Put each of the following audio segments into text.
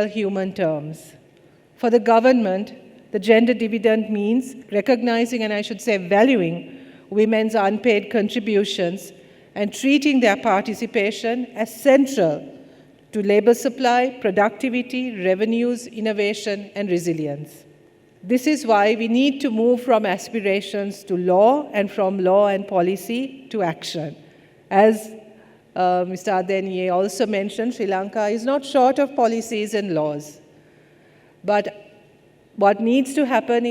human terms. For the government, the gender dividend means recognizing, and I should say valuing, women's unpaid contributions and treating their participation as central to labor supply, productivity, revenues, innovation, and resilience. This is why we need to move from aspirations to law and from law and policy to action. As Mr. Adeniye also mentioned, Sri Lanka is not short of policies and laws. But what needs to happen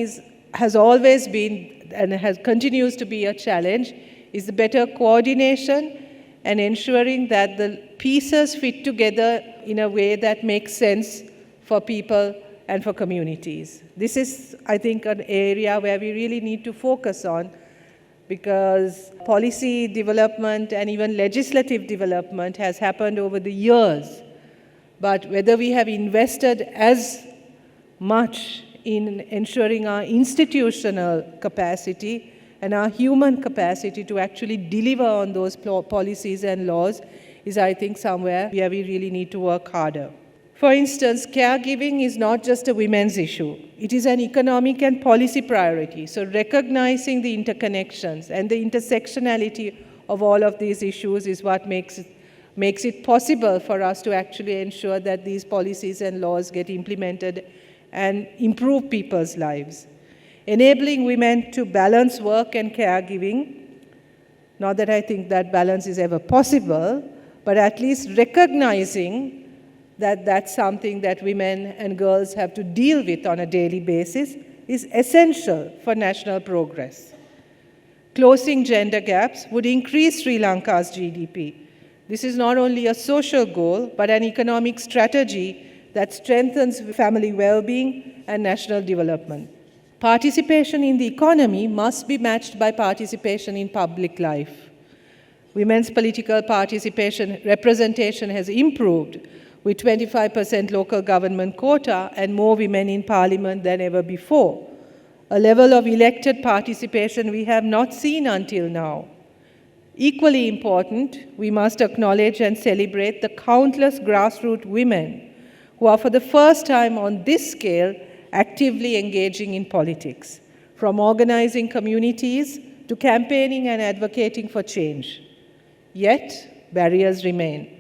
has always been and continues to be a challenge is the better coordination and ensuring that the pieces fit together in a way that makes sense for people and for communities. This is, I think, an area where we really need to focus on, because policy development and even legislative development has happened over the years. But whether we have invested as much in ensuring our institutional capacity and our human capacity to actually deliver on those policies and laws is, I think, somewhere where we really need to work harder. For instance, caregiving is not just a women's issue. It is an economic and policy priority. So recognizing the interconnections and the intersectionality of all of these issues is what makes it possible for us to actually ensure that these policies and laws get implemented and improve people's lives. Enabling women to balance work and caregiving, not that I think that balance is ever possible, but at least recognizing that that's something that women and girls have to deal with on a daily basis is essential for national progress. Closing gender gaps would increase Sri Lanka's GDP. This is not only a social goal, but an economic strategy that strengthens family well-being and national development. Participation in the economy must be matched by participation in public life. Women's political participation representation has improved, with 25% local government quota and more women in parliament than ever before, a level of elected participation we have not seen until now. Equally important, we must acknowledge and celebrate the countless grassroots women who are for the first time on this scale actively engaging in politics, from organizing communities to campaigning and advocating for change. Yet, barriers remain.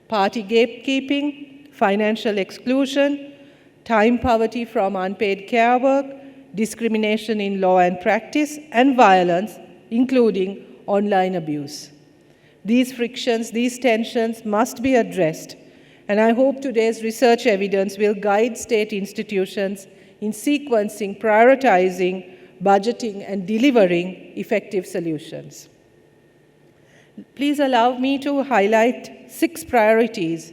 Party gatekeeping, financial exclusion, time poverty from unpaid care work, discrimination in law and practice, and violence, including online abuse. These frictions, these tensions must be addressed, and I hope today's research evidence will guide state institutions in sequencing, prioritizing, budgeting, and delivering effective solutions. Please allow me to highlight 6 priorities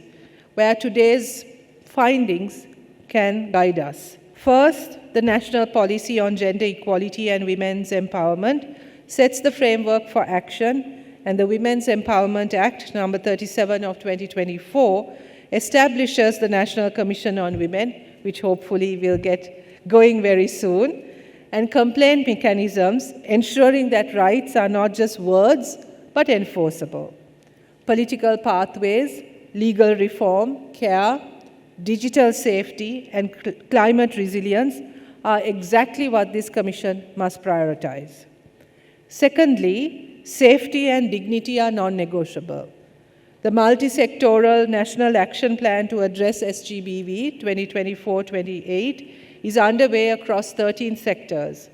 where today's findings can guide us. First, the National Policy on Gender Equality and Women's Empowerment sets the framework for action, and the Women's Empowerment Act, number 37 of 2024, establishes the National Commission on Women, which hopefully will get going very soon, and complaint mechanisms ensuring that rights are not just words, but enforceable. Political pathways, legal reform, care, digital safety, and climate resilience are exactly what this Commission must prioritize. Secondly, safety and dignity are non-negotiable. The multi-sectoral National Action Plan to address SGBV 2024-28 is underway across 13 sectors.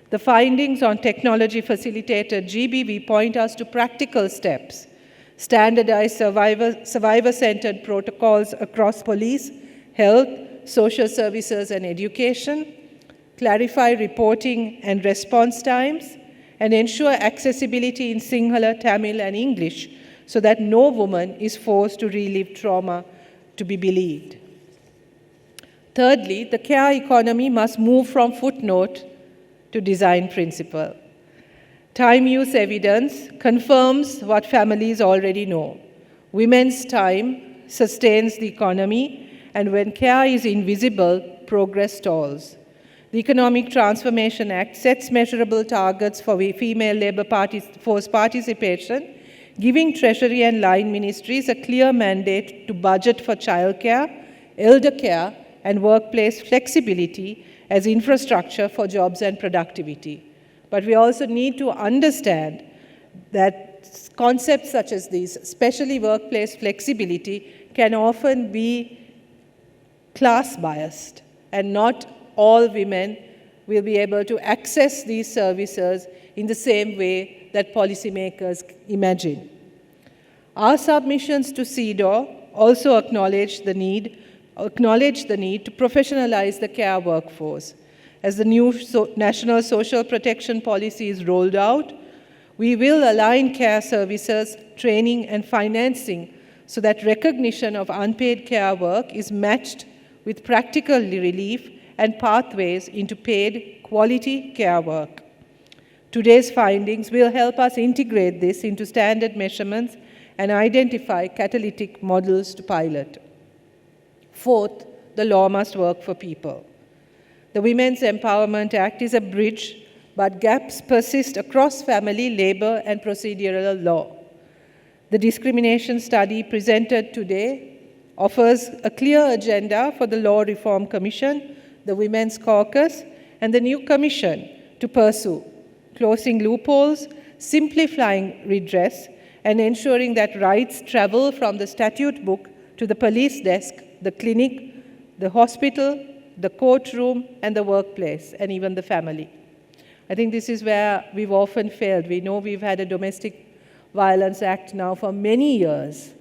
The findings on technology-facilitated GBV point us to practical steps: standardized survivor-centered protocols across police, health, social services, and education, clarify reporting and response times, and ensure accessibility in Sinhala, Tamil, and English so that no woman is forced to relive trauma to be believed. Thirdly, the care economy must move from footnote to design principle. Time use evidence confirms what families already know. Women's time sustains the economy, and when care is invisible, progress stalls. The Economic Transformation Act sets measurable targets for female labor force participation, giving Treasury and line ministries a clear mandate to budget for childcare, elder care, and workplace flexibility as infrastructure for jobs and productivity. But we also need to understand that concepts such as these, especially workplace flexibility, can often be class biased, and not all women will be able to access these services in the same way that policymakers imagine. Our submissions to CEDAW also acknowledge the need to professionalize the care workforce. As the new National Social Protection Policy is rolled out, we will align care services, training, and financing so that recognition of unpaid care work is matched with practical relief and pathways into paid quality care work. Today's findings will help us integrate this into standard measurements and identify catalytic models to pilot. Fourth, the law must work for people. The Women's Empowerment Act is a bridge, but gaps persist across family, labor, and procedural law. The discrimination study presented today offers a clear agenda for the Law Reform Commission, the Women's Caucus, and the new Commission to pursue, closing loopholes, simplifying redress, and ensuring that rights travel from the statute book to the police desk, the clinic, the hospital, the courtroom, and the workplace, and even the family. I think this is where we've often failed. We know we've had a Domestic Violence Act now for many years,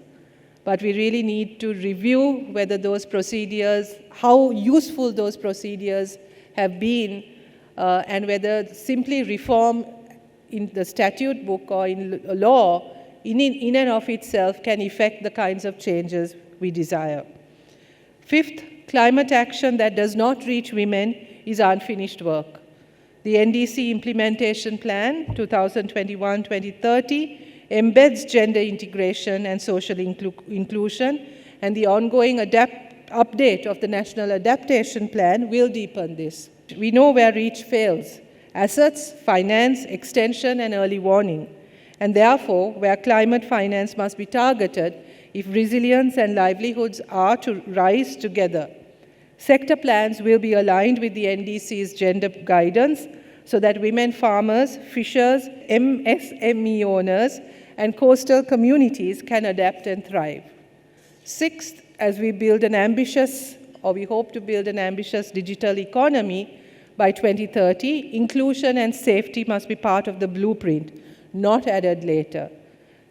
but we really need to review whether those procedures, how useful those procedures have been, and whether simply reform in the statute book or in law in and of itself can effect the kinds of changes we desire. Fifth, climate action that does not reach women is unfinished work. The NDC Implementation Plan 2021-2030 embeds gender integration and social inclusion, and the ongoing update of the National Adaptation Plan will deepen this. We know where reach fails: assets, finance, extension, and early warning, and therefore where climate finance must be targeted if resilience and livelihoods are to rise together. Sector plans will be aligned with the NDC's gender guidance so that women farmers, fishers, MSME owners, and coastal communities can adapt and thrive. Sixth, as we build an ambitious, or we hope to build an ambitious digital economy by 2030, inclusion and safety must be part of the blueprint, not added later.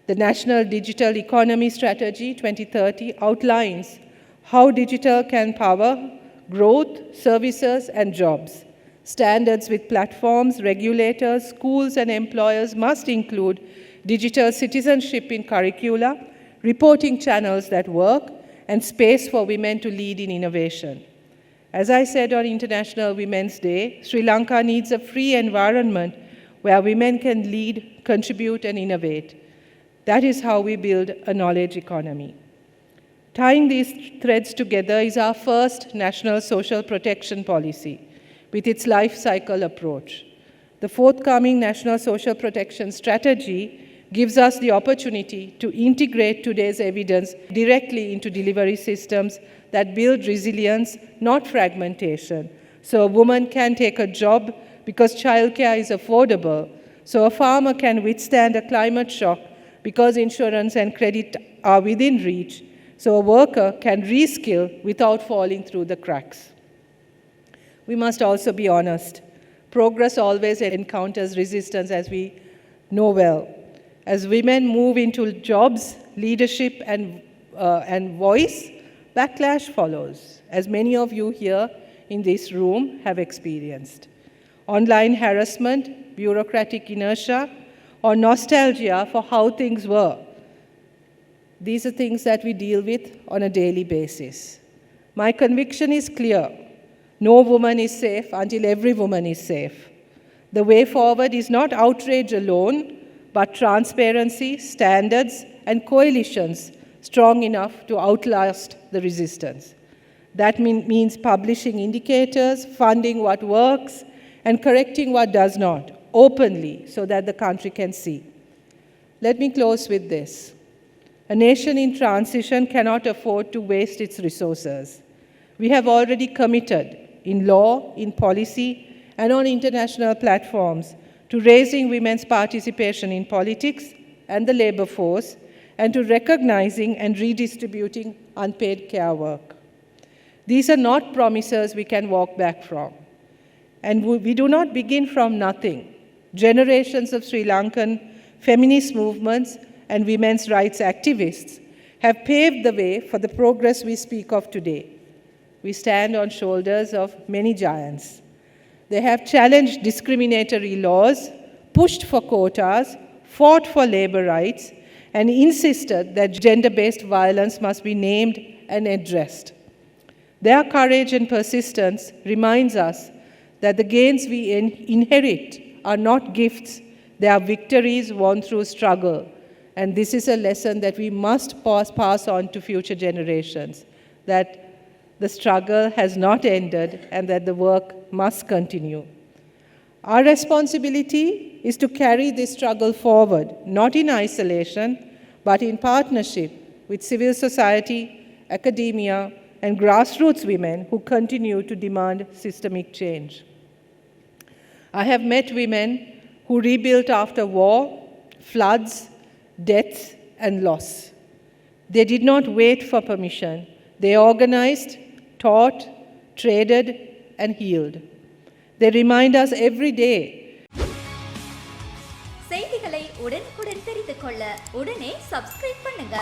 The National Digital Economy Strategy 2030 outlines how digital can power growth, services, and jobs. Standards with platforms, regulators, schools, and employers must include digital citizenship in curricula, reporting channels that work, and space for women to lead in innovation. As I said on International Women's Day, Sri Lanka needs a free environment where women can lead, contribute, and innovate. That is how we build a knowledge economy. Tying these threads together is our first National Social Protection Policy with its life cycle approach. The forthcoming National Social Protection Strategy gives us the opportunity to integrate today's evidence directly into delivery systems that build resilience, not fragmentation. So a woman can take a job because childcare is affordable. So a farmer can withstand a climate shock because insurance and credit are within reach. So a worker can reskill without falling through the cracks. We must also be honest. Progress always encounters resistance, as we know well. As women move into jobs, leadership, and voice, backlash follows, as many of you here in this room have experienced. Online harassment, bureaucratic inertia, or nostalgia for how things were. These are things that we deal with on a daily basis. My conviction is clear. No woman is safe until every woman is safe. The way forward is not outrage alone, but transparency, standards, and coalitions strong enough to outlast the resistance. That means publishing indicators, funding what works, and correcting what does not, openly, so that the country can see. Let me close with this. A nation in transition cannot afford to waste its resources. We have already committed in law, in policy, and on international platforms to raising women's participation in politics and the labor force, and to recognizing and redistributing unpaid care work. These are not promises we can walk back from. And we do not begin from nothing. Generations of Sri Lankan feminist movements and women's rights activists have paved the way for the progress we speak of today. We stand on shoulders of many giants. They have challenged discriminatory laws, pushed for quotas, fought for labor rights, and insisted that gender-based violence must be named and addressed. Their courage and persistence reminds us that the gains we inherit are not gifts, they are victories won through struggle. And this is a lesson that we must pass on to future generations, that the struggle has not ended and that the work must continue. Our responsibility is to carry this struggle forward, not in isolation, but in partnership with civil society, academia, and grassroots women who continue to demand systemic change. I have met women who rebuilt after war, floods, deaths, and loss. They did not wait for permission. They organized, taught, traded, and healed. They remind us every day. செய்திகளை உடனுக்குடன் தெரிந்து கொள்ள உடனே subscribe பண்ணுங்க.